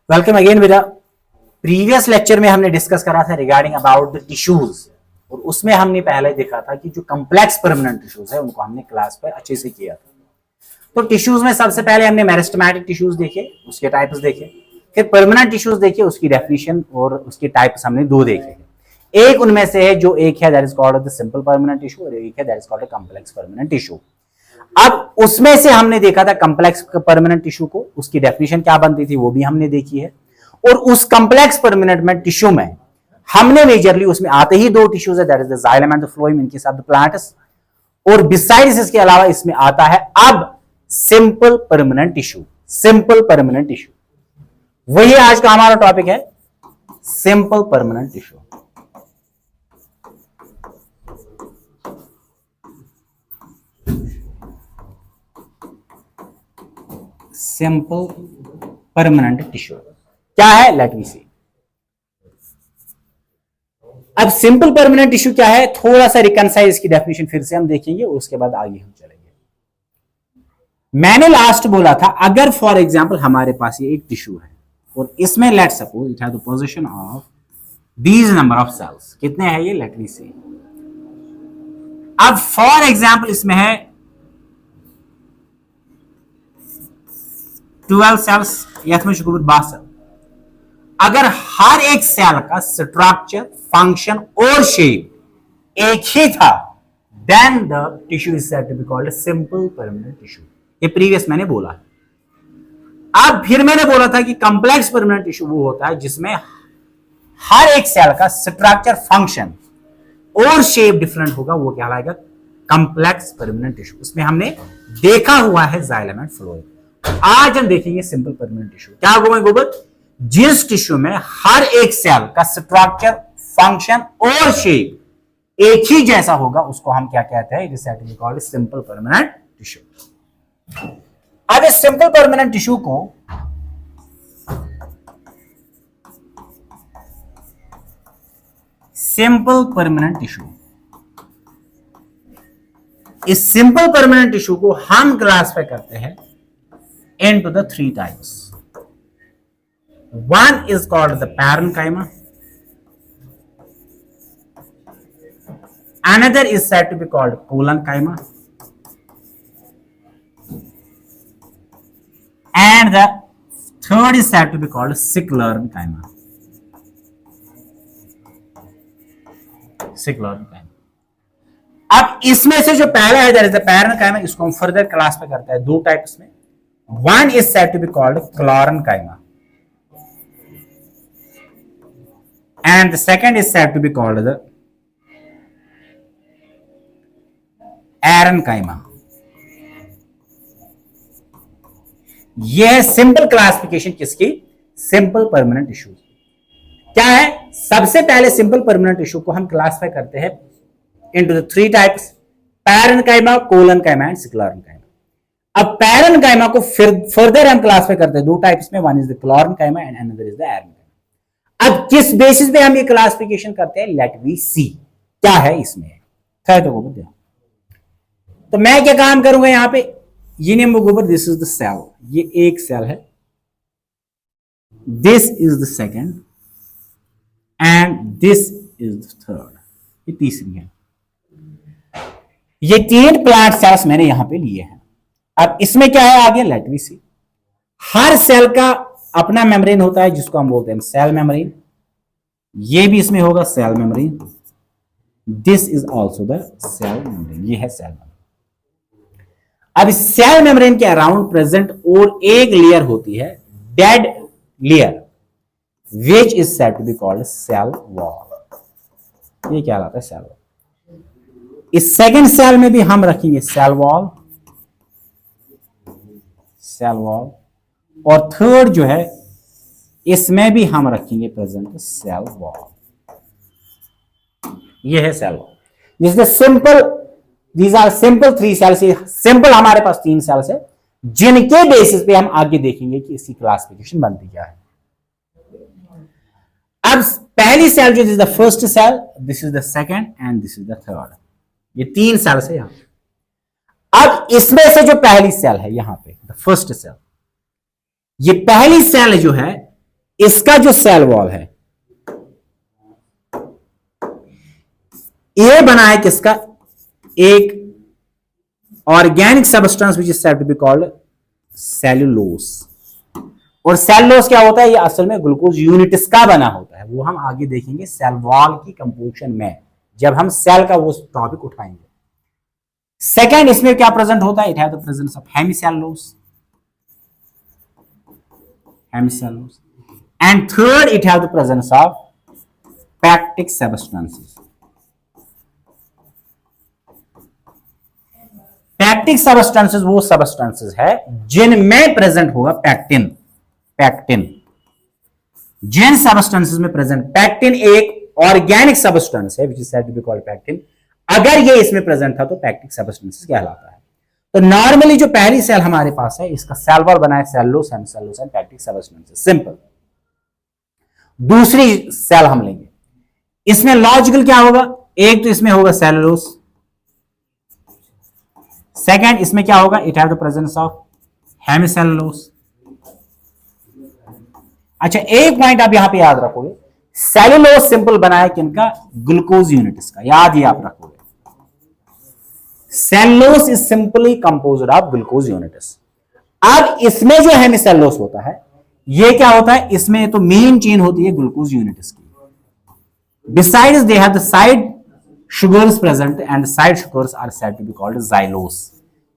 Welcome again बेटा। Previous lecture में हमने डिस्कस करा था रिगार्डिंग अबाउट द टिश्यूज, और उसमें हमने पहले देखा था कि जो कम्प्लेक्स परमानेंट टिश्यूज है उनको हमने क्लास पर अच्छे से किया था। तो टिश्यूज में सबसे पहले हमने मेरिस्टेमेटिक टिश्यूज देखे, उसके टाइप्स देखे, फिर परमानेंट टिश्यूज देखे, उसकी डेफिनेशन और उसके टाइप्स हमने दो देखे। एक उनमें से है जो एक है that is called the simple permanent tissue, और एक है that is called the complex permanent tissue. अब उसमें से हमने देखा था कॉम्प्लेक्स परमानेंट टिश्यू को, उसकी डेफिनेशन क्या बनती थी वो भी हमने देखी है। और उस कॉम्प्लेक्स परमानेंट में टिश्यू में हमने मेजरली उसमें आते ही दो टिश्यूज है, that is the xylem and the phloem in case of the plants, और बिसाइड्स इसके अलावा इसमें आता है अब simple permanent tissue. Simple permanent tissue वही आज का हमारा टॉपिक है, simple permanent tissue. Simple permanent tissue क्या है, लेट मी सी। अब सिंपल परमानेंट टिश्यू क्या है, थोड़ा सा रिकंसाइज इसकी डेफिनेशन फिर से हम देखेंगे, उसके बाद आगे हम चलेंगे। मैंने लास्ट बोला था अगर फॉर एग्जांपल हमारे पास ये एक टिश्यू है और इसमें let suppose it has the position of these number of cells, कितने हैं ये, लेट मी सी। अब फॉर एग्जांपल इसमें है 12 सेल्स या 12 सेल। अगर हर एक सेल का स्ट्रक्चर, फंक्शन और शेप एक ही था, then the tissue is said to be called simple permanent tissue. ये प्रीवियस मैंने बोला है। अब फिर मैंने बोला था कि कॉम्प्लेक्स परमानेंट टिश्यू वो होता है जिसमें हर एक सेल का स्ट्रक्चर, फंक्शन और शेप डिफरेंट होगा, वो क्या कहलाएगा, कॉम्प्लेक्स परमानेंट टिश्यू। उसमें हमने देखा हुआ है जाइलम एंड फ्लोएम। आज हम देखेंगे सिंपल परमानेंट टिश्यू। क्या होगा गोबर, जिस टिश्यू में हर एक सेल का स्ट्रक्चर, फंक्शन और शेप एक ही जैसा होगा, उसको हम क्या कहते हैं, it is said to be called simple permanent tissue. अब इस सिंपल परमानेंट टिश्यू को सिंपल परमानेंट टिश्यू, इस सिंपल परमानेंट टिश्यू को हम क्लासिफाई करते हैं into the three types. One is called the parenchyma. Another is said to be called collenchyma. And the third is said to be called sclerenchyma. Sclerenchyma. अब इसमें से जो पहला है दैट इज द parenchyma, इसको हम फर्दर क्लासिफाई करते हैं दो टाइप्स में। One is said to be called chlorenchyma, and the second is said to be called the arenchyma. यह सिंपल क्लासिफिकेशन किसकी, सिंपल परमानेंट टिश्यू क्या है। सबसे पहले सिंपल परमानेंट टिश्यू को हम क्लासिफाई करते हैं into the three types, parenchyma, collenchyma and sclerenchyma। अब पैरेनकाइमा को फिर फर्दर हम क्लासिफाई करते हैं दो टाइप्स में, one is the chlorenchyma and another is the aerenchyma. अब किस बेसिस पे हम ये क्लासिफिकेशन करते हैं, लेट वी सी क्या है इसमें। तो मैं क्या काम करूंगा यहां पे, ये नेम गोबर, दिस इज द सेल, ये एक सेल है, this is the second and this is the third, ये तीसरी है। ये तीन प्लांट सेल्स मैंने यहां पे लिए हैं। अब इसमें क्या है आगे, लेट मी सी। हर सेल का अपना मेम्ब्रेन होता है जिसको हम बोलते हैं सेल मेम्ब्रेन। ये भी इसमें होगा cell membrane, this is also the cell membrane, ये है सेल मेम्ब्रेन। अब इस सेल मेम्ब्रेन के अराउंड प्रेजेंट और एक लेयर होती है, dead layer, which is said to be called cell wall. ये क्या कहलाता है, सेल वॉल। इस सेकेंड सेल में भी हम रखेंगे सेल वॉल, सेल वॉल, और थर्ड जो है इसमें भी हम रखेंगे प्रेजेंट सेल वॉल। ये है cell wall, this is simple, these are simple three cells. Simple हमारे पास तीन सेल्स है जिनके बेसिस पे हम आगे देखेंगे कि इसकी क्लासिफिकेशन बनती क्या है। अब पहली सेल जो is the first cell, this is the second and this is the third, ये तीन सेल्स है यहां। अब इसमें से जो पहली सेल है यहां पे, द फर्स्ट सेल, ये पहली सेल जो है इसका जो सेल वॉल है ये बना है किसका, एक organic substance which is said to be called cellulose. और सेल्यूलोस क्या होता है, ये असल में ग्लूकोज यूनिट्स का बना होता है, वो हम आगे देखेंगे सेल वॉल की कंपोजिशन में जब हम सेल का वो टॉपिक उठाएंगे। सेकेंड, इसमें क्या प्रेजेंट होता है, it have the presence of hemicellulose, hemicellulose. And third, it have the presence of pectic substances. Pectic substances वो सब्सटेंसेस है जिनमें प्रेजेंट होगा पैक्टिन। पैक्टिन जिन सब्सटेंसेस में प्रेजेंट, पैक्टिन एक ऑर्गेनिक सब्सटेंस है which is said to be called pectin. अगर ये इसमें प्रेजेंट था तो पैक्टिक सब्सटेंसेस कहलाता है। तो नॉर्मली जो पहली सेल हमारे पास है इसका सेल वॉल बना है cellulose, hemicellulose and pectic substances, simple. दूसरी सेल हम लेंगे, इसमें लॉजिकल क्या होगा, एक तो इसमें होगा सेल्यूलोस, सेकेंड इसमें क्या होगा, it have the presence of hemicellulose. अच्छा, एक पॉइंट आप यहां पे याद रखोगे, सेल्यूलोस सिंपल बना है किनका, ग्लूकोज यूनिट्स का, याद ही आप रखोगे। Cellulose is simply composed of glucose units. अब इसमें जो हेमिसेल्यूलोस होता है ये क्या होता है, इसमें तो मेन चेन होती है ग्लूकोज यूनिट्स की। Besides they have the side sugars present and side sugars are said to be called xylose.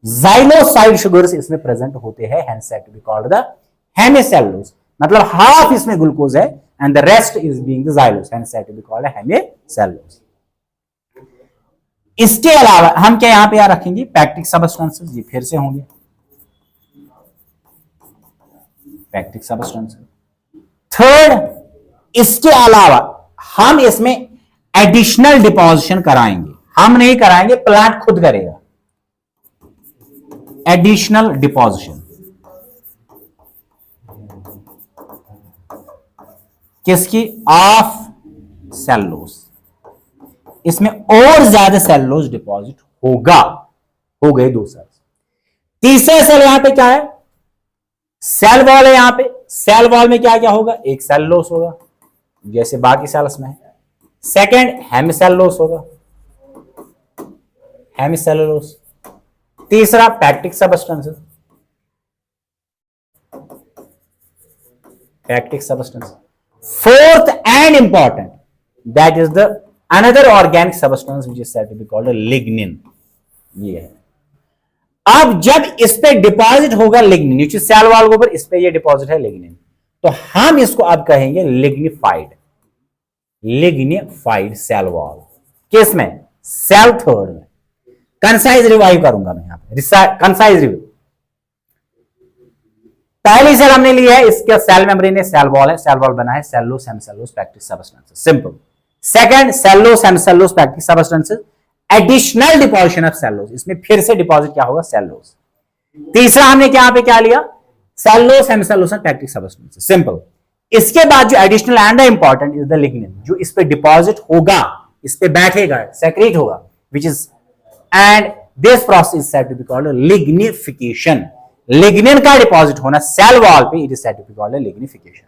Xylose side sugars इसमें present होते हैं, hence said to be called the hemicellulose. मतलब half इसमें glucose है and the rest is being the xylose, hence said to be called hemicellulose. इसके अलावा हम क्या यहां पे याद रखेंगे, पैक्टिक सब्सटेंसेस, ये फिर से होंगे पैक्टिक सब्सटेंसेस। थर्ड, इसके अलावा हम इसमें एडिशनल डिपोजिशन कराएंगे, हम नहीं कराएंगे, प्लांट खुद करेगा। एडिशनल डिपोजिशन किसकी, ऑफ सेल्यूलोस। इसमें और ज्यादा सेल्यूलोस डिपॉजिट होगा। हो गए दो सेल। तीसरा सेल यहां पे क्या है, सेल वॉल है। यहां पे सेल वॉल में क्या क्या होगा, एक सेल्यूलोस होगा जैसे बाकी सेल्स में है। सेकेंड, हेमिसेल्यूलोस होगा, हेमिसेल्यूलोस। तीसरा, pectic substances, pectic substance. Fourth and important, that is the another organic substance which is said to be called lignin. ये है। अब जब इस पे डिपॉजिट होगा लिग्निन, सेल वॉल के ऊपर इस पे ये डिपॉजिट है लिग्निन, तो हम इसको अब कहेंगे लिग्निफाइड, लिग्निफाइड सेल वॉल। किस में, सेल थर्ड में। कंसाइज रिवाइव करूंगा मैं यहां पे, कंसाइज रिव्यू। पहली सेल हमने ली है, इसका सेल मेम्ब्रेन है, सेल वॉल है, सेल वॉल बना है cellulose, hemicellulose, pectic substances, simple. Second, cellulose, hemicellulose, pectic substances, additional deposition of cellulose, इसमें फिर से डिपॉजिट क्या होगा, सेल्यूलोस। तीसरा हमने यहां पे क्या लिया, cellulose, hemicellulose, pectic substances, simple. इसके बाद जो additional and important is the lignin, जो इस पे डिपॉजिट होगा, इस पे बैठेगा, सेक्रेट होगा, which is, and this process is said to be called lignification. Lignin का डिपॉजिट होना सेल वॉल पे, it is said to be called lignification.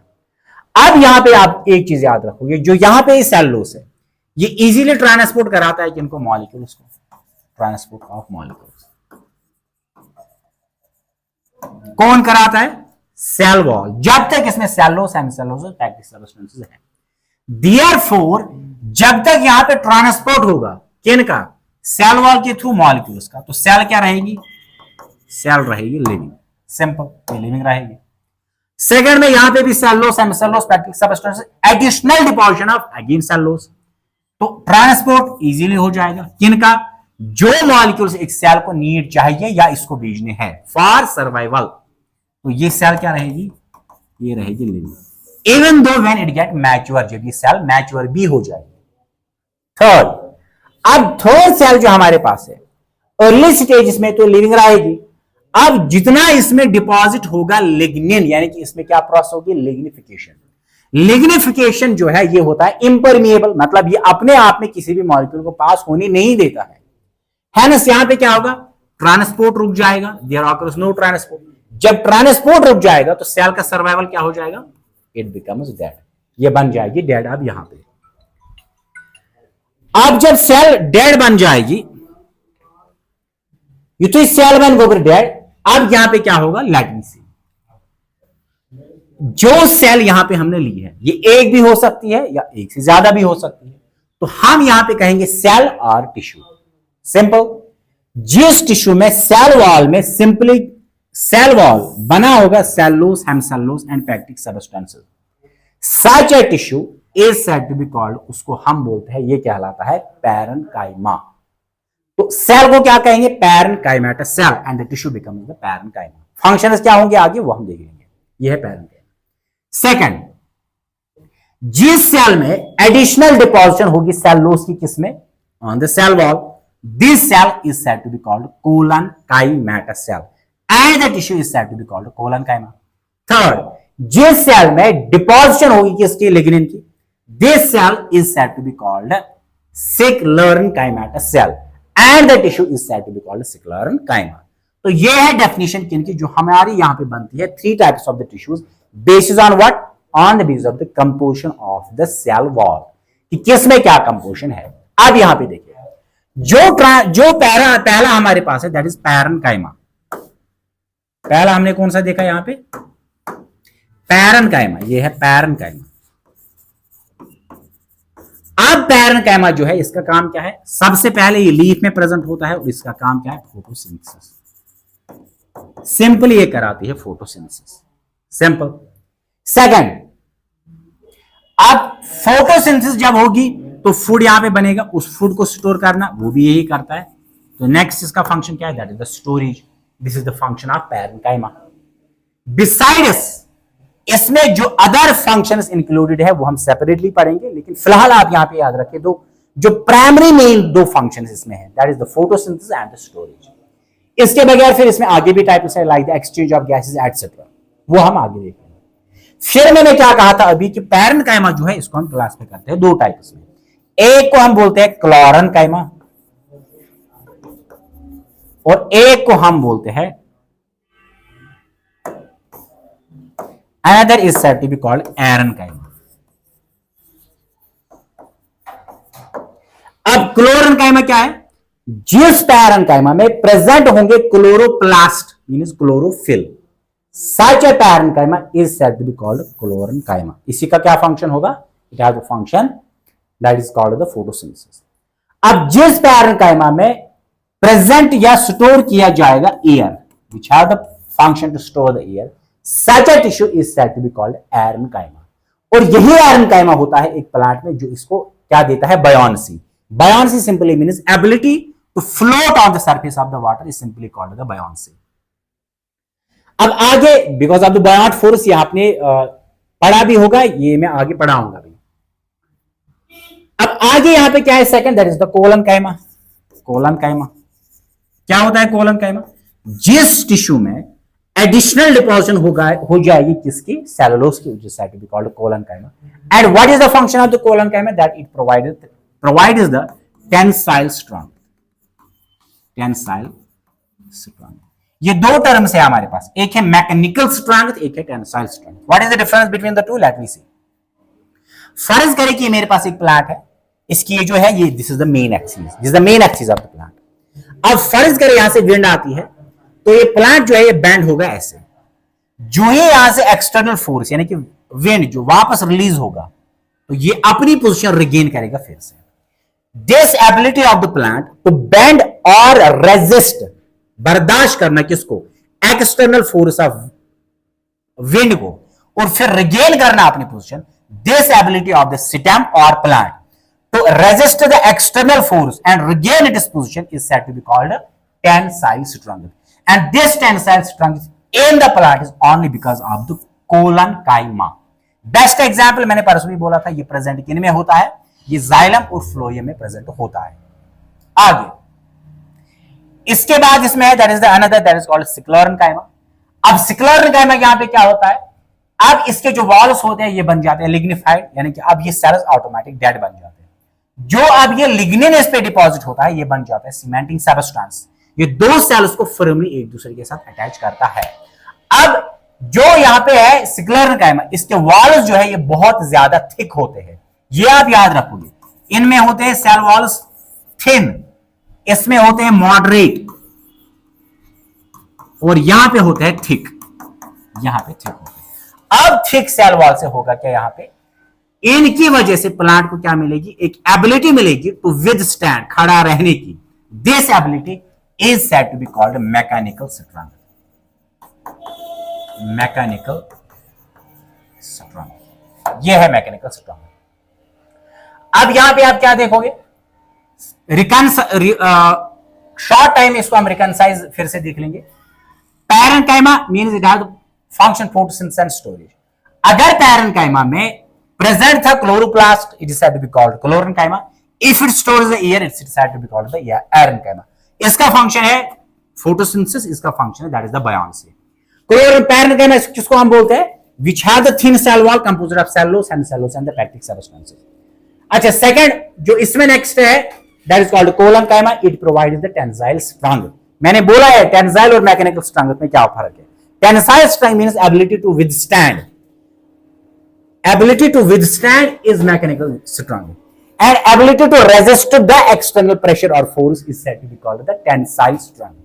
अब यहां पे आप एक चीज याद रखोगे, जो यहां पे सेल्यूलोस है ये इजीली ट्रांसपोर्ट कराता है किनको, मॉलिक्यूल्स को, ट्रांसपोर्ट ऑफ मॉलिक्यूल्स कौन कराता है, सेल वॉल, जब तक इसमें सेल्यूलोस, हेमिसेल्यूलोस, पैक्टिक सब्सटेंसेस है। देयरफॉर जब तक यहां पे ट्रांसपोर्ट होगा किनका, सेल वॉल के थ्रू मॉलिक्यूल्स का, तो सेल क्या रहेगी, सेल रहेगी लिविंग, सिंपल, लिविंग रहेगी। सेकंड में यहां पे भी cellulose, hemicellulose, pectic substances, additional deposition of again cellulose, तो ट्रांसपोर्ट इजीली हो जाएगा किनका, जो मॉलिक्यूल्स एक सेल को नीड चाहिए या इसको भेजने हैं फॉर सर्वाइवल, तो ये सेल क्या रहेगी, ये रहेगी living, even though when it get mature, जब ये सेल मैच्योर भी हो जाएगी। थर्ड, अब थर्ड सेल जो हमारे पास है अर्ली स्टेज में तो लिविंग रहेगी। अब जितना इसमें डिपॉजिट होगा लिग्निन, यानी कि इसमें क्या प्रोसेस होगी, लिग्निफिकेशन। लिग्निफिकेशन जो है ये होता है इम्परमिएबल, मतलब ये अपने आप में किसी भी मॉलिक्यूल को पास होने नहीं देता है। हेंस यहां पे क्या होगा, ट्रांसपोर्ट रुक जाएगा, देयर ऑकर्स नो ट्रांसपोर्ट। जब ट्रांसपोर्ट रुक जाएगा तो सेल का सर्वाइवल क्या हो जाएगा, इट बिकम्स डेड, ये बन जाएगी डेड। अब यहां पे अब जब सेल डेड बन जाएगी, ये तो सेल बन गो डेड। अब यहां पे क्या होगा, लेट मी सी, जो सेल यहां पे हमने ली है ये एक भी हो सकती है या एक से ज्यादा भी हो सकती है, तो हम यहां पे कहेंगे सेल और टिश्यू। सिंपल, जिस टिश्यू में सेल वॉल में सिंपली सेल वॉल बना होगा cellulose, hemicellulose and pectic substances, such a tissue is said to be called, उसको हम बोलते हैं, ये कहलाता है पैरेन्काइमा। तो सेल को क्या कहेंगे, parenchymata cell, and the tissue becomes the parenchyma. Functions क्या होंगे आगे वो हम देख लेंगे, ये है पैरेन्काइमा। सेकंड, जिस सेल में एडिशनल डिपोजिशन होगी सेलुलोज की, किसमें, on the cell wall, this cell is said to be called collenchymata cell and the tissue is said to be called collenchyma. Third, जिस सेल में डिपोजिशन होगी किसकी, lignin की, this cell is said to be called sclerenchymata cell and the tissue is said to be called sclerenchyma. तो ये है definition किनकी, जो हमारी यहां पे बनती है, three types of the tissues basis on what, on the basis of the composition of the cell wall, कि किसमें क्या कंपोजिशन है। अब यहां पे देखिए, जो पहला हमारे पास है दैट इज पैरेन्काइमा। पहला हमने कौन सा देखा यहां पे, पैरेन्काइमा, ये है पैरेन्काइमा। अब पैरेन्काइमा जो है इसका काम क्या है, सबसे पहले ये लीफ में प्रेजेंट होता है और इसका काम क्या है, फोटोसिंथेसिस। सिंपली ये कराती है फोटोसिंथेसिस, सिंपल। सेकंड, अब फोटोसिंथेसिस जब होगी तो फूड यहां पे बनेगा, उस फूड को स्टोर करना वो भी यही करता है। तो नेक्स्ट इसका फंक्शन क्या है, that is the storage. This is the function of parenchyma. Besides इसमें जो अदर फंक्शंस इंक्लूडेड है वो हम सेपरेटली पढ़ेंगे, लेकिन फिलहाल आप यहां पे याद रखिए दो जो प्राइमरी मेन दो फंक्शंस इसमें है, that is the photosynthesis and the storage. इसके बगैर फिर इसमें आगे भी टाइप्स है like the exchange of gases etcetera, वो हम आगे देखेंगे। फिर मैंने क्या कहा था अभी कि पैरेन्काइमा जो है इसको हम क्लासिफाई करते हैं दो टाइप्स में, एक को हम बोलते हैं क्लोरेन्काइमा और एक को हम बोलते हैं another is said to be called एरेन्काइमा। अब क्लोरेन्काइमा क्या है, जिस पैरेन्काइमा में प्रेजेंट होंगे chloroplast means chlorophyll, such a parenchyma is said to be called क्लोरेन्काइमा। इसी का क्या फंक्शन होगा, it has a function that is called the photosynthesis. अब जिस पैरेन्काइमा में प्रेजेंट या स्टोर किया जाएगा air, which have the function to store the air, such a tissue is said to be called एरेन्काइमा। और यही एरेन्काइमा होता है एक प्लांट में जो इसको क्या देता है, buoyancy. Buoyancy simply means ability to float on the surface of the water is simply called the buoyancy. अब आगे because of the buoyant force, ये आपने पढ़ा भी होगा, ये मैं आगे पढ़ाऊंगा भी। अब आगे यहां पे क्या है, second that is the collenchyma. Collenchyma क्या होता है, कोलनकाइमा जिस टिश्यू में एडिशनल डिपोजिशन हो जाएगी किसकी, सेलुलोज की, which is said to be called collenchyma. And what is the function of the collenchyma, that it provides the tensile strength। Tensile strength, ये दो टर्म्स है हमारे पास, एक है मैकेनिकल स्ट्रेंथ, एक है tensile strength. What is the difference between the two, let me see. फर्ज करें कि मेरे पास एक प्लांट है, इसकी ये जो है ये this is the main axis, this is the main axis of the plant. अब फर्ज करें यहां से विंड आती है तो ये प्लांट जो है ये बेंड होगा ऐसे, जो ही यहां से एक्सटर्नल फोर्स यानी कि विंड जो वापस रिलीज होगा तो ये अपनी पोजीशन रिगेन करेगा फिर से। This ability of the plant to bend or resist, बर्दाश्त करना किसको, एक्सटर्नल फोर्स ऑफ विंड को, और फिर रिगेन करना अपनी position, this ability of the stem और plant to resist the external force and regain its position is said to be called tensile strength. And this tensile strength in the plant is only because of the collenchyma. Best example मैंने परसों भी बोला था, ये present किन में होता है, ये जाइलम और फ्लोएम में प्रेजेंट होता है। आगे इसके बाद इसमें है that is the another that is called sclerenchyma. अब सिक्लेरेन्काइमा यहां पे क्या होता है, अब इसके जो वॉल्स होते हैं ये बन जाते हैं लिग्निफाइड, यानी कि अब ये सेल्स ऑटोमेटिक डेड बन जाते हैं। जो अब ये लिग्निन इस पे डिपॉजिट होता है ये बन जाता है सीमेंटिंग सब्सटेंस। ये दो सेल्स को फर्मली एक दूसरे के साथ अटैच करता है। अब जो यहां पे है स्क्लेरन कायमा, इसके वॉल्स जो है ये बहुत ज्यादा थिक होते हैं, ये आप याद रखोगे। इनमें होते हैं सेल वॉल्स थिन, इसमें होते हैं मॉडरेट, और यहां पे होते हैं थिक, यहां पे थिक होते हैं। अब थिक सेल वॉल से होगा क्या, यहां पे इनकी वजह से प्लांट को क्या मिलेगी, एक एबिलिटी मिलेगी टू विदस्टैंड, खड़ा रहने की। This ability is said to be called mechanical strength, mechanical strength, ये है मैकेनिकल स्ट्रेंथ। अब यहां पे आप क्या देखोगे, शॉर्ट टाइम इसको हम रिकनसाइज फिर से देख लेंगे। Parenchyma means it has function photosynthesis and storage. अगर पैरेन्काइमा में प्रेजेंट था chloroplast, it is said to be called chlorenchyma. If it stores the air, it's said to be called the aerenchyma. इसका फंक्शन है photosynthesis, इसका function है that is the buoyancy. Parenchyma किसको हम बोलते हैं, which have the thin cell wall composed of cellulose and the pectic substances. अच्छा, second जो इसमें नेक्स्ट है that is called collenchyma, it provides the tensile strength. मैंने बोला है टेंसाइल और मैकेनिकल स्ट्रेंथ में क्या फर्क है। Tensile strength means ability to withstand, ability to withstand is mechanical strength, and ability to resist the external pressure or force is said to be called the tensile strength.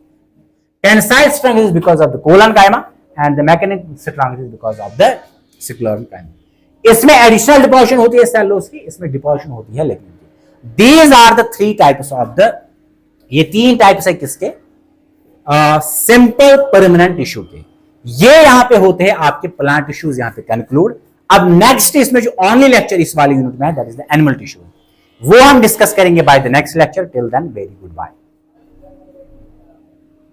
Tensile strength is because of the collocaima and the mechanical strength is because of the sclerenchyma. इसमें additional deposition होती है cellulose की, इसमें deposition होती है lignin की। These are the three types of the, ये तीन टाइप्स है किसके, सिंपल परमानेंट टिश्यू के। ये यहां पे होते हैं आपके प्लांट टिश्यूज यहां पे कंक्लूड। अब नेक्स्ट इसमें जो ओनली लेक्चर इस वाले यूनिट में है that is the animal tissue, वो हम डिस्कस करेंगे by the next lecture. Till then very good bye.